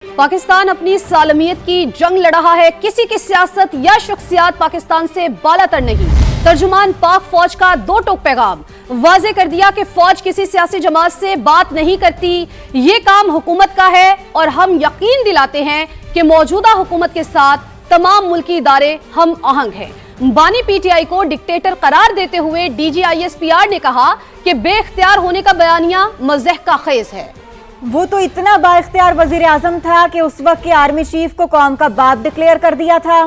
पाकिस्तान अपनी सालमियत की जंग लड़ रहा है, किसी की सियासत या शख्सियात पाकिस्तान से बालातर नहीं। तर्जुमान पाक फौज का दो टोक पैगाम वाज़े कर दिया कि फौज किसी सियासी जमात से बात नहीं करती, ये काम हुकूमत का है और हम यकीन दिलाते हैं कि मौजूदा हुकूमत के साथ तमाम मुल्की इदारे हम आहंग हैं। बानी पीटीआई को डिक्टेटर करार देते हुए DGISPR ने कहा कि बेख्तियार होने का बयानिया मज़ह का खेज है। वो तो इतना बाइख्तियार वजीर आजम था कि उस वक्त के आर्मी चीफ को कौम का बाप डिक्लेयर कर दिया था।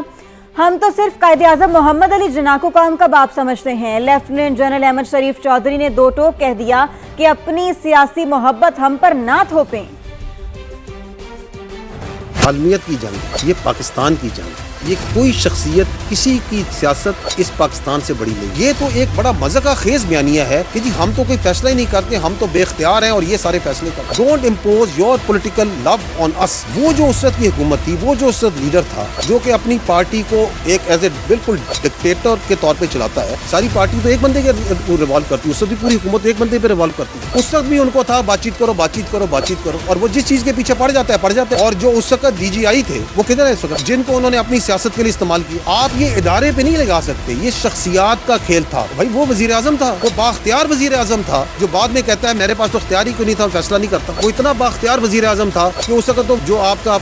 हम तो सिर्फ कायदे आजम मोहम्मद अली जिन्ना को कौम का बाप समझते हैं। लेफ्टिनेंट जनरल अहमद शरीफ चौधरी ने दो टोक कह दिया कि अपनी सियासी मोहब्बत हम पर ना थोपें। आलमियत की जंग, ये पाकिस्तान की जंग, ये कोई शख्सियत किसी की सियासत इस पाकिस्तान से बड़ी नहीं। ये तो एक बड़ा मज़े का खेज बयानिया है कि जी हम तो कोई फैसला ही नहीं करते, हम तो बेख्तियार हैं और ये सारे फैसले करते। Don't impose your political love on us. वो जो उस वक्त की हुकूमत थी, वो जो उस वक्त लीडर था जो कि अपनी पार्टी को एक एज ए बिल्कुल डिक्टेटर के तौर पर चलाता है। सारी पार्टी तो एक बंदे के रिवॉल्व करती है, उस वक्त पूरी हुकूमत एक बंदे पर रिवॉल्व करती है। उस वक्त भी उनको था बातचीत करो बातचीत करो बातचीत करो, और वो जिस चीज के पीछे पड़ जाता है। और जो उस वक्त DGI थे वो किधर है इस वक्त, जिनको उन्होंने अपनी सियासत के लिए इस्तेमाल किया। आप ये इदारे पे नहीं लगा सकते, ये शख्सियात का खेल था। भाई वो वजीर आजम था, वो बाख्तियार वजीर आजम था जो बाद में कहता है मेरे पास तो इख्तियार ही क्यों नहीं था, फैसला नहीं करता। वो इतना बाख्तियार वजीर आजम था कि उस वक्त तो जो आपका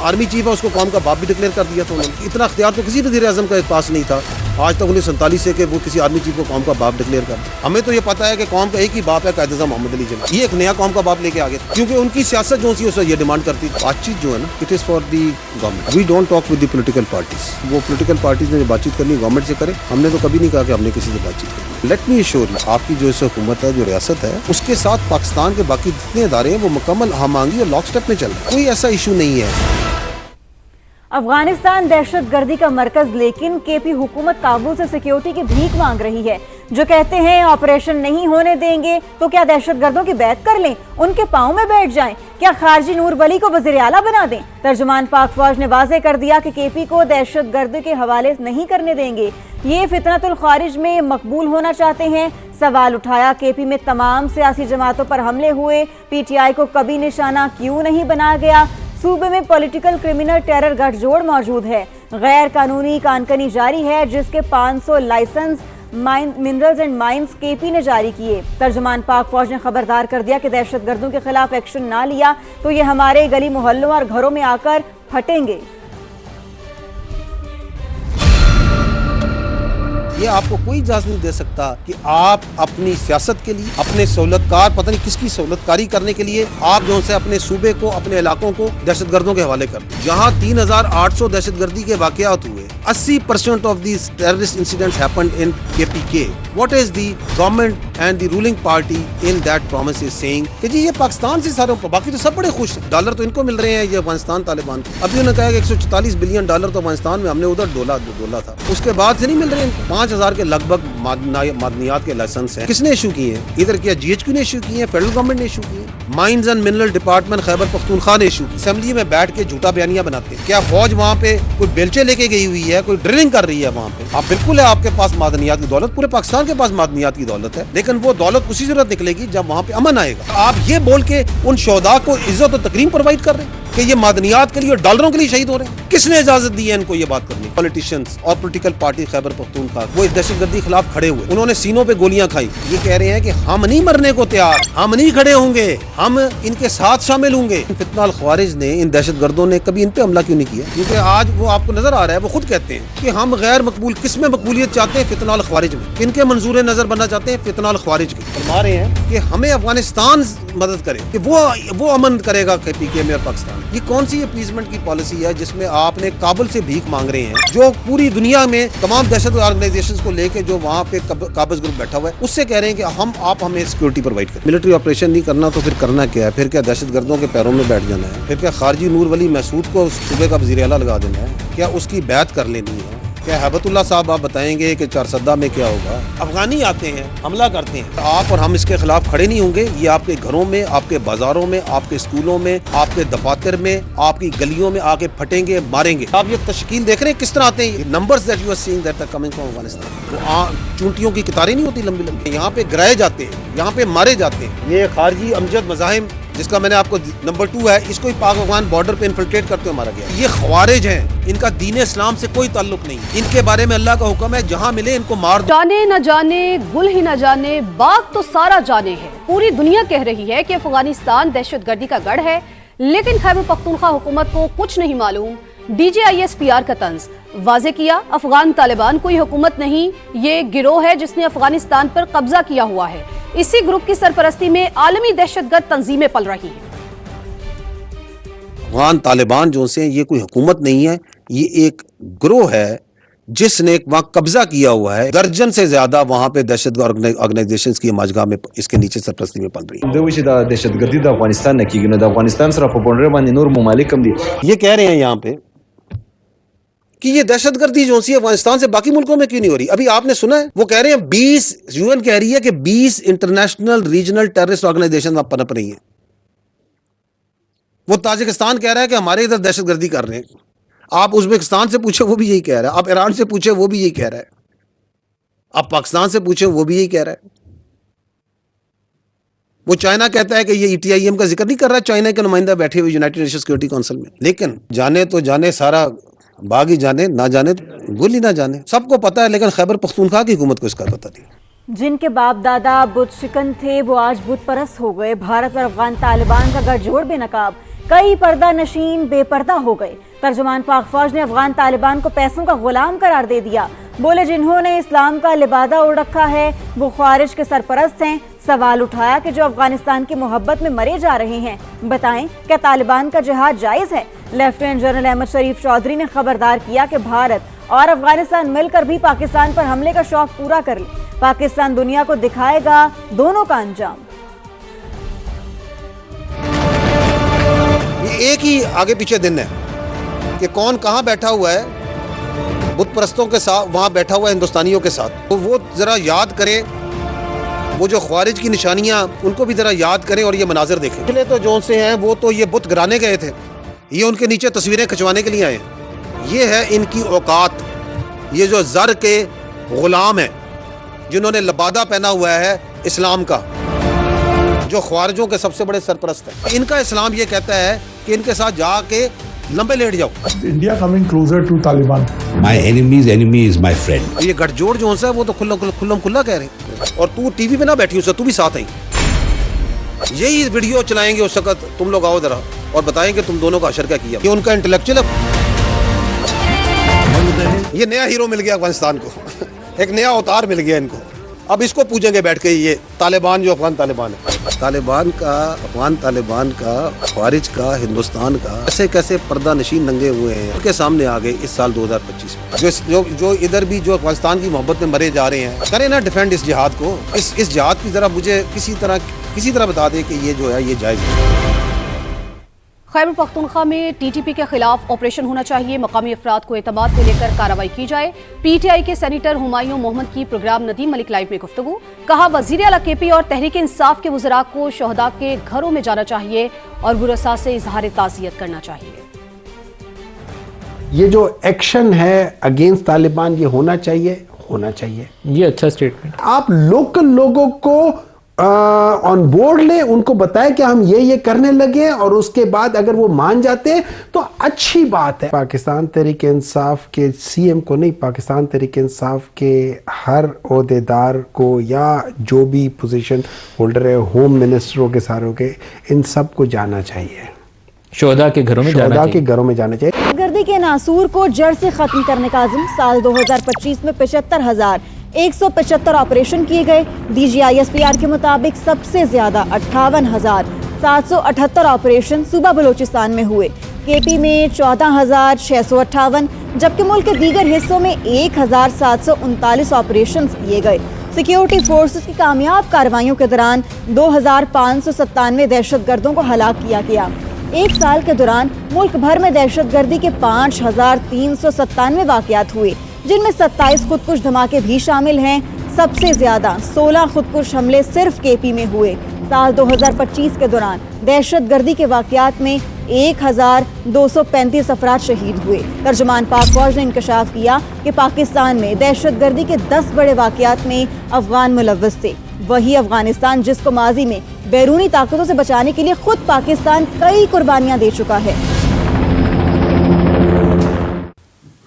आर्मी चीफ है उसको कौम का बाप भी डिक्लेयर कर दिया था उन्होंने। इतना इख्तियार तो किसी वजीर आजम के पास नहीं था आज तक 1947 से कि वो किसी आर्मी चीफ को कौम का बाप डिक्लेयर कर। हमें तो ये पता है कि कौम का एक ही बाप है, कायदे आज़म मोहम्मद अली जिन्ना। ये एक नया कौम का बाप लेके आ गए क्योंकि उनकी सियासत जो सी उसे ये डिमांड करती। बातचीत जो है ना, it is for the government. We don't talk with the political parties. वो पॉलिटिकल पार्टीज ने बातचीत करनी गवर्नमेंट से करे, हमने तो कभी नहीं कहा कि हमने किसी से बातचीत करनी। लेट मी एश्योर यू, आपकी जो इस हुकूमत है, जो रियासत है, उसके साथ पाकिस्तान के बाकी जितने इदारे हैं वो मुकम्मल हमांगी और लॉक स्टेप में चल रहे हैं। कोई ऐसा इशू नहीं है। अफगानिस्तान दहशत गर्दी का मरकज, लेकिन KP हुकूमत काबुल से सिक्योरिटी की भीख मांग रही है। जो कहते हैं ऑपरेशन नहीं होने देंगे तो क्या दहशत गर्दों की बैत कर लें, उनके पाँव में बैठ जाएं, क्या खारजी नूर वली को वज़ीर आला बना दें। तर्जुमान पाक फौज ने वाज़े कर दिया कि KP को दहशत गर्द के हवाले नहीं करने देंगे। ये फितनतुल खारिज में मकबूल होना चाहते हैं। सवाल उठाया KP में तमाम सियासी जमातों पर हमले हुए, PTI को कभी निशाना क्यों नहीं बनाया गया। सूबे में पॉलिटिकल क्रिमिनल टेरर गठजोड़ मौजूद है। गैर कानूनी कानकनी जारी है जिसके 500 licence minerals and mines KP ने जारी किए। तर्जुमान पाक फौज ने खबरदार कर दिया कि दहशत गर्दों के खिलाफ एक्शन ना लिया तो ये हमारे गली मोहल्लों और घरों में आकर फटेंगे। ये आपको कोई इजाज़त नहीं दे सकता कि आप अपनी सियासत के लिए, अपने सहूलतकार, पता नहीं किसकी सहूलतकारी करने के लिए आप जो से अपने सूबे को, अपने इलाकों को दहशतगर्दों के हवाले कर दें। जहाँ 3800 दहशतगर्दी के वाक़यात हुए, 80% of these terrorist incidents happened in KPK। What is the government and the ruling party in that promise is saying कि जी ये पाकिस्तान से सारे, बाकी तो सब बड़े खुश हैं, डॉलर तो इनको मिल रहे हैं, ये अफगानिस्तान तालिबान को। अभी उन्होंने कहा कि 144 बिलियन डॉलर तो अफगानिस्तान में हमने उधर डोला था, उसके बाद से नहीं मिल रहे हैं। 5000 के लगभग मादनियात के लाइसेंस हैं। किसने इशू किए हैं? इधर क्या GHQ ने इशू किए हैं, फेडरल गवर्नमेंट ने इशू किए हैं, mines and mineral department Khyber Pakhtunkhwa ने इशू। असेंबली में बैठ के झूठा बयानियां बनाते हैं। क्या फौज वहाँ पे कोई बेलचे लेके गई हुई है, कोई ड्रिलिंग कर रही है वहाँ पे? आप बिल्कुल है, आपके पास मादनियात की दौलत, पूरे पाकिस्तान के पास मादनियात की दौलत है, लेकिन वो दौलत उसी जरूरत निकलेगी जब वहाँ पे अमन आएगा। आप ये बोल के उन शोहदा को इज्जत और तकरीम प्रोवाइड कर रहे हैं कि ये मादनियात के लिए, डॉलरों के लिए शहीद हो रहे हैं। किसने इजाजत दी है इनको ये बात करने? पॉलिटिशियंस और पॉलिटिकल पार्टी खैबर पख्तूनख्वा, वो इस दहशतगर्दी के खिलाफ खड़े हुए, उन्होंने सीनों पे गोलियां खाई। ये कह रहे हैं कि हम नहीं मरने को तैयार, हम नहीं खड़े होंगे, हम इनके साथ शामिल होंगे। फितना अल ख्वारिज ने, इन दहशतगर्दों ने कभी इन पे हमला क्यों नहीं किया? क्योंकि आज वो आपको नजर आ रहा है, वो खुद कहते हैं कि हम गैर मकबूल, किस में मकबूलियत चाहते हैं? फितना अल ख्वारिज में। किनके मंजूर नजर बनना चाहते हैं? फितना अल ख्वारिज के। फरमा रहे हैं कि हमें अफगानिस्तान मदद करे, कि वो अमन करेगा KPK में और पाकिस्तान। ये कौन सी अपीसमेंट की पॉलिसी है जिसमें आपने काबुल से भीख मांग रहे हैं, जो पूरी दुनिया में तमाम दहशत ऑर्गेनाइजेशंस को लेके जो वहाँ पे काबज ग्रुप बैठा हुआ है, उससे कह रहे हैं कि आप हमें सिक्योरिटी प्रोवाइड करें। मिलिट्री ऑपरेशन नहीं करना तो फिर करना क्या है? फिर क्या दहशतगर्दों के पैरों में बैठ जाना है? फिर क्या खारजी नूर वली महसूद को सूबे का वज़ीर आला लगा देना है? क्या उसकी बैत कर लेनी है? क्या हैबतुल्लाह साहब आप बताएंगे कि चारसद्दा में क्या होगा? अफगानी आते हैं, हमला करते हैं, आप और हम इसके खिलाफ खड़े नहीं होंगे। ये आपके घरों में, आपके बाजारों में, आपके स्कूलों में, आपके दफातर में, आपकी गलियों में आके फटेंगे, मारेंगे। आप ये तश्कील देख रहे हैं किस तरह आते हैं, numbers that you are seeing that are coming from Afghanistan. वो चूंटियों की कतारें नहीं होती लंबी लंबी, यहाँ पे गिराए जाते हैं, यहाँ पे मारे जाते हैं। ये खारजी अमजद मज़ाहिम جس کا میں نے آپ کو نمبر 2 ہے, اس کو ہی پاک افغان بارڈر پہ انفلٹریٹ کرتے ہوئے مارا گیا. یہ خوارج ہیں, ان کا دین اسلام سے کوئی تعلق نہیں. ان کے بارے میں اللہ کا حکم ہے جہاں ملے ان کو مار دو. جانے نہ جانے گل ہی نہ جانے باغ تو سارا جانے ہے. پوری دنیا کہہ رہی ہے کہ افغانستان دہشت گردی کا گڑھ ہے, لیکن خیبر پختونخوا حکومت کو کچھ نہیں معلوم. DGISPR کا طنز واضح کیا, افغان طالبان کوئی حکومت نہیں, یہ گروہ ہے جس نے افغانستان پر قبضہ کیا ہوا ہے. اسی گروپ کی سرپرستی میں عالمی دہشت گرد تنظیمیں پل رہی ہیں. افغان طالبان جو سے یہ کوئی حکومت نہیں ہے, یہ ایک گروہ ہے جس نے وہاں قبضہ کیا ہوا ہے. درجن سے زیادہ وہاں پہ دہشت گرد آرگنائزیشنز کی ماجگاہ میں اس کے نیچے سرپرستی میں پل رہی ہے. دوی چې د دهشتګردي د افغانستان نه کیږي نو د افغانستان سره په بونډر باندې نور ممالک هم دي. یہ کہہ رہے ہیں یہاں پہ کہ یہ دہشت گردی جو سی افغانستان سے باقی ملکوں میں کیوں نہیں ہو رہی. ابھی آپ نے سنا ہے وہ کہہ رہے ہیں 20 UN کہہ رہی ہے کہ 20 انٹرنیشنل ریجنل ٹیررسٹ آرگنائزیشن پنپ رہی ہیں. وہ تاجکستان کہہ رہا ہے کہ ہمارے ادھر دہشت گردی کر رہے ہیں. آپ ازبکستان سے پوچھیں وہ بھی یہی کہہ رہا ہے. آپ ایران سے پوچھیں وہ بھی یہی کہہ رہا ہے. آپ پاکستان سے پوچھیں وہ بھی یہی کہہ رہا ہے. وہ چائنا کہتا ہے کہ یہ ETIM کا ذکر نہیں کر رہا. چائنا کے نمائندہ بیٹھے ہوئے یونائیٹڈ نیشن سیکورٹی کونسل میں. لیکن جانے تو جانے سارا باغ ہی جانے, نہ جانے گل ہی نہ جانے. سب کو پتا ہے لیکن خیبر پختونخوا کی حکومت کو اس کا پتہ نہیں. جن کے باپ دادا بت شکن تھے وہ آج بت پرست ہو گئے. بھارت اور افغان طالبان کا گٹھ جوڑ بے نقاب, کئی پردہ نشین بے پردہ ہو گئے. ترجمان پاک فوج نے افغان طالبان کو پیسوں کا غلام قرار دے دیا. بولے جنہوں نے اسلام کا لبادہ اوڑھ رکھا ہے وہ خوارج کے سرپرست ہیں. سوال اٹھایا کہ جو افغانستان کی محبت میں مرے جا رہے ہیں, بتائیں کیا طالبان کا جہاد جائز ہے؟ لیفٹیننٹ جنرل احمد شریف چودھری نے خبردار کیا کہ بھارت اور افغانستان مل کر بھی پاکستان پر حملے کا شوق پورا کر لے. پاکستان دنیا کو دکھائے گا دونوں کا انجام. یہ ایک ہی آگے پیچھے دن ہے کہ کون کہاں بیٹھا ہوا ہے بت پرستوں کے ساتھ, وہاں بیٹھا ہوا ہے ہندوستانیوں کے ساتھ. تو وہ ذرا یاد کریں, وہ جو خوارج کی نشانیاں ان کو بھی ذرا یاد کریں اور یہ مناظر دیکھیں. پہلے تو جو سے ہیں وہ تو یہ بت گرانے گئے تھے, یہ ان کے نیچے تصویریں کھنچوانے کے لیے آئے. یہ ہے ان کی اوقات. یہ جو زر کے غلام ہیں جنہوں نے لبادہ پہنا ہوا ہے اسلام کا, جو خوارجوں کے سب سے بڑے سرپرست ہیں. ان کا اسلام یہ کہتا ہے کہ ان کے ساتھ جا کے لمبے لیٹ جاؤ. India coming closer to Taliban. My enemy's enemy is my friend. یہ گٹھ جوڑ جو ہے وہ تو کھلا کہہ رہے ہیں. اور تو ٹی وی پہ نہ بیٹھی ہو, تو بھی ساتھ آئی. یہی ویڈیو چلائیں گے اس وقت, تم لوگ آؤ ذرا اور بتائیں کہ تم دونوں کا اشر کیا کیا. یہ ان کا انٹلیکچوئل ہے. یہ نیا ہیرو مل گیا افغانستان کو, ایک نیا اوتار مل گیا ان کو. اب اس کو پوچھیں گے بیٹھ کے یہ طالبان جو افغان طالبان ہے, طالبان کا, افغان طالبان کا, خوارج کا, ہندوستان کا کیسے کیسے پردہ نشین ننگے ہوئے ہیں ان کے سامنے آ گئے اس سال 2025 میں. جو ادھر بھی جو افغانستان کی محبت میں مرے جا رہے ہیں, کریں نا ڈیفینڈ اس جہاد کو. اس جہاد کی ذرا مجھے کسی طرح بتا دیں کہ یہ جو ہے یہ جائز ہے. خیبر پختونخوا میں TTP کے خلاف آپریشن ہونا چاہیے, مقامی افراد کو اعتماد میں لے کر کارروائی کی جائے. PTI کے سینیٹر ہمایوں محمد کی پروگرام ندیم ملک لائیو میں گفتگو. کہا وزیر اعلیٰ KP اور تحریک انصاف کے وزراء کو شہداء کے گھروں میں جانا چاہیے اور ورثاء سے اظہار تعزیت کرنا چاہیے. یہ جو ایکشن ہے اگینسٹ طالبان یہ ہونا چاہیے. یہ اچھا سٹیٹمنٹ. آپ لوکل لوگوں کو آن بورڈ لیں, ان کو بتائیں کہ ہم یہ کرنے لگے, اور اس کے بعد اگر وہ مان جاتے ہیں تو اچھی بات ہے. پاکستان تحریک انصاف کے CM کو نہیں, پاکستان تحریک انصاف کے ہر عہدیدار کو یا جو بھی پوزیشن ہولڈر ہے, ہوم منسٹروں کے ساروں کے, ان سب کو جانا چاہیے. شہداء کے گھروں میں جانا چاہیے. گردی کے ناسور کو جڑ سے ختم کرنے کا عزم. سال 2025 میں 75,175 آپریشن کیے گئے. DGISPR کے مطابق سب سے زیادہ 58,778 آپریشن صوبہ بلوچستان میں ہوئے. KP میں 14,658, جبکہ ملک کے دیگر حصوں میں 1,739 آپریشنز کیے گئے. سیکیورٹی فورسز کی کامیاب کارروائیوں کے دوران 2,597 دہشت گردوں کو ہلاک کیا گیا. ایک سال کے دوران ملک بھر میں دہشت گردی کے 5,397 واقعات ہوئے, جن میں 27 خودکش دھماکے بھی شامل ہیں. سب سے زیادہ 16 خودکش حملے صرف KP میں ہوئے. سال 2025 کے دوران دہشت گردی کے واقعات میں 1,235 افراد شہید ہوئے. ترجمان پاک فوج نے انکشاف کیا کہ پاکستان میں دہشت گردی کے 10 بڑے واقعات میں افغان ملوث تھے. وہی افغانستان جس کو ماضی میں بیرونی طاقتوں سے بچانے کے لیے خود پاکستان کئی قربانیاں دے چکا ہے.